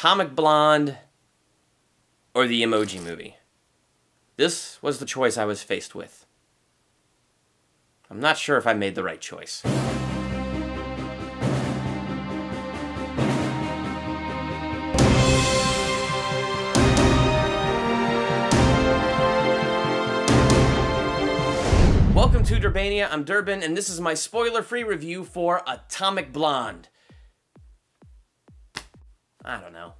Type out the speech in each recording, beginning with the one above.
Atomic Blonde or the Emoji Movie? This was the choice I was faced with. I'm not sure if I made the right choice. Welcome to Durbania, I'm Durbin, and this is my spoiler-free review for Atomic Blonde. I don't know.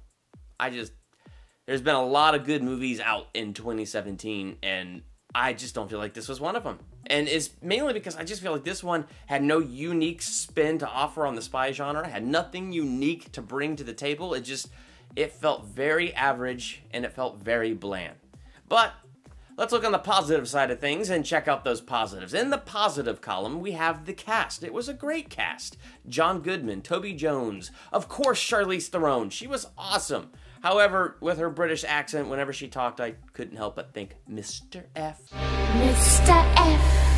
There's been a lot of good movies out in 2017, and I just don't feel like this was one of them. And it's mainly because I just feel like this one had no unique spin to offer on the spy genre, had nothing unique to bring to the table. It felt very average, and it felt very bland. But let's look on the positive side of things and check out those positives. In the positive column, we have the cast. It was a great cast. John Goodman, Toby Jones, of course Charlize Theron. She was awesome. However, with her British accent, whenever she talked, I couldn't help but think, Mr. F. Mr. F.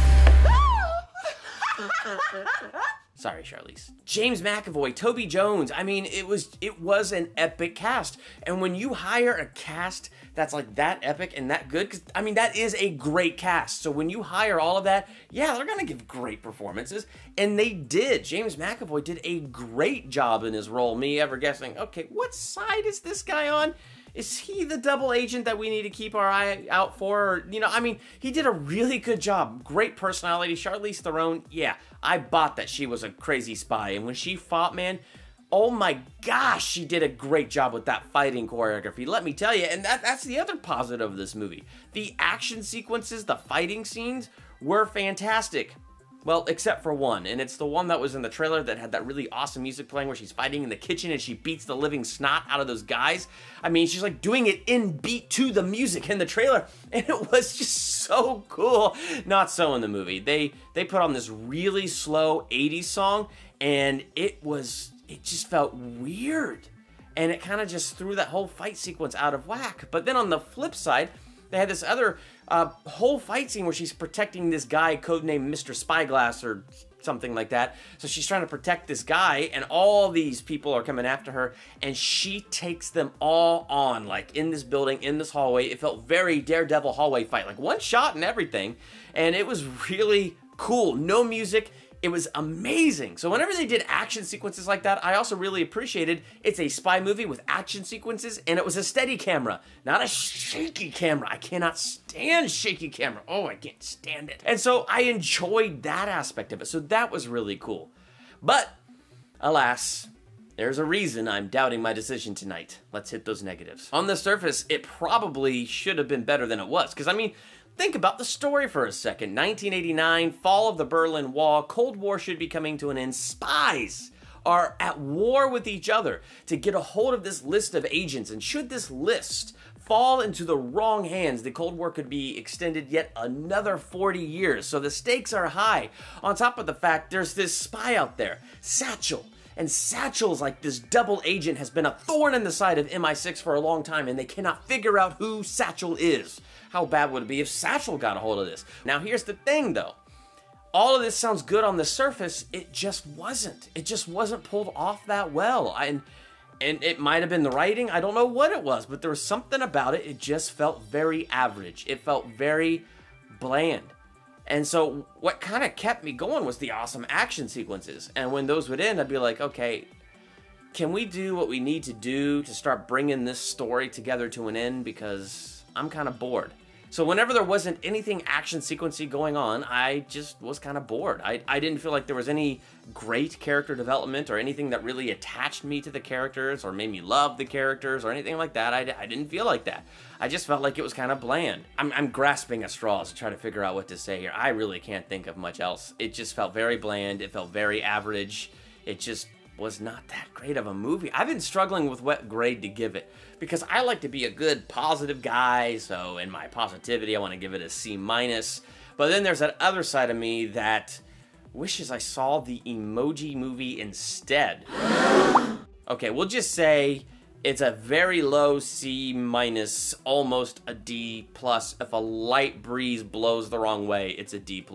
Sorry, Charlize. James McAvoy, Toby Jones. I mean, it was an epic cast. And when you hire a cast that's like that epic and that good, because, I mean, that is a great cast. So when you hire all of that, yeah, they're going to give great performances. And they did. James McAvoy did a great job in his role. Me ever guessing, okay, what side is this guy on? Is he the double agent that we need to keep our eye out for? Or, you know, I mean, he did a really good job. Great personality. Charlize Theron, yeah, I bought that she was a crazy spy. And when she fought, man, oh my gosh, she did a great job with that fighting choreography. Let me tell you, and that's the other positive of this movie. The action sequences, the fighting scenes were fantastic. Well, except for one, and it's the one that was in the trailer that had that really awesome music playing where she's fighting in the kitchen and she beats the living snot out of those guys. I mean, she's like doing it in beat to the music in the trailer, and it was just so cool. Not so in the movie. They put on this really slow 80s song, and it just felt weird. And it kind of just threw that whole fight sequence out of whack. But then on the flip side, they had this other whole fight scene where she's protecting this guy codenamed Mr. Spyglass or something like that. So she's trying to protect this guy, and all these people are coming after her, and she takes them all on, like in this building, in this hallway. It felt very Daredevil hallway fight, like one shot and everything, and it was really cool. No music. It was amazing. So whenever they did action sequences like that, I also really appreciated it's a spy movie with action sequences, and it was a steady camera, not a shaky camera. I cannot stand shaky camera. Oh, I can't stand it. And so I enjoyed that aspect of it. So that was really cool. But alas, there's a reason I'm doubting my decision tonight. Let's hit those negatives. On the surface, it probably should have been better than it was. Because, I mean, think about the story for a second. 1989, fall of the Berlin Wall, Cold War should be coming to an end. Spies are at war with each other to get a hold of this list of agents. And should this list fall into the wrong hands, the Cold War could be extended yet another 40 years. So the stakes are high. On top of the fact, there's this spy out there, Satchel. And Satchel's like this double agent has been a thorn in the side of MI6 for a long time, and they cannot figure out who Satchel is. How bad would it be if Satchel got a hold of this? Now here's the thing though. All of this sounds good on the surface, it just wasn't. It just wasn't pulled off that well. And it might have been the writing, I don't know what it was, but there was something about it, it just felt very average. It felt very bland. And so what kind of kept me going was the awesome action sequences. And when those would end, I'd be like, okay, can we do what we need to do to start bringing this story together to an end? Because I'm kind of bored. So whenever there wasn't anything action sequencey going on, I just was kind of bored. I didn't feel like there was any great character development or anything that really attached me to the characters or made me love the characters or anything like that. I didn't feel like that. I just felt like it was kind of bland. I'm grasping at straws to try to figure out what to say here. I really can't think of much else. It just felt very bland. It felt very average. It just was not that great of a movie. I've been struggling with what grade to give it because I like to be a good positive guy, so in my positivity I want to give it a C-. But then there's that other side of me that wishes I saw the Emoji Movie instead. Okay, we'll just say it's a very low C-, almost a D+. If a light breeze blows the wrong way, it's a D+.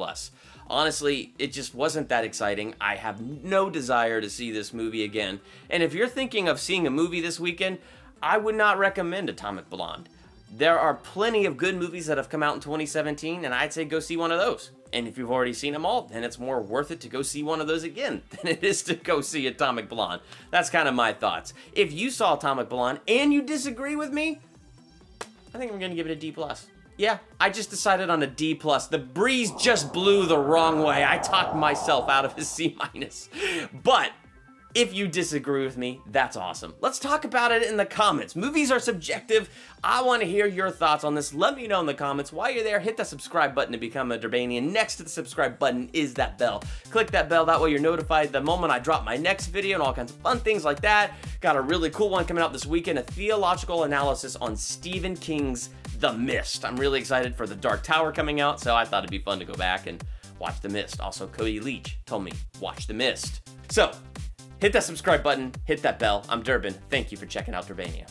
Honestly, it just wasn't that exciting. I have no desire to see this movie again. And if you're thinking of seeing a movie this weekend, I would not recommend Atomic Blonde. There are plenty of good movies that have come out in 2017, and I'd say go see one of those. And if you've already seen them all, then it's more worth it to go see one of those again than it is to go see Atomic Blonde. That's kind of my thoughts. If you saw Atomic Blonde and you disagree with me, I think I'm going to give it a D+. Yeah, I just decided on a D+. The breeze just blew the wrong way. I talked myself out of a C-. But if you disagree with me, that's awesome. Let's talk about it in the comments. Movies are subjective. I want to hear your thoughts on this. Let me know in the comments. While you're there, hit that subscribe button to become a Durbanian. Next to the subscribe button is that bell. Click that bell. That way you're notified the moment I drop my next video and all kinds of fun things like that. Got a really cool one coming out this weekend, a theological analysis on Stephen King's The Mist. I'm really excited for The Dark Tower coming out, so I thought it'd be fun to go back and watch The Mist. Also, Cody Leach told me, watch The Mist. So, hit that subscribe button, hit that bell. I'm Durbin. Thank you for checking out Durbania.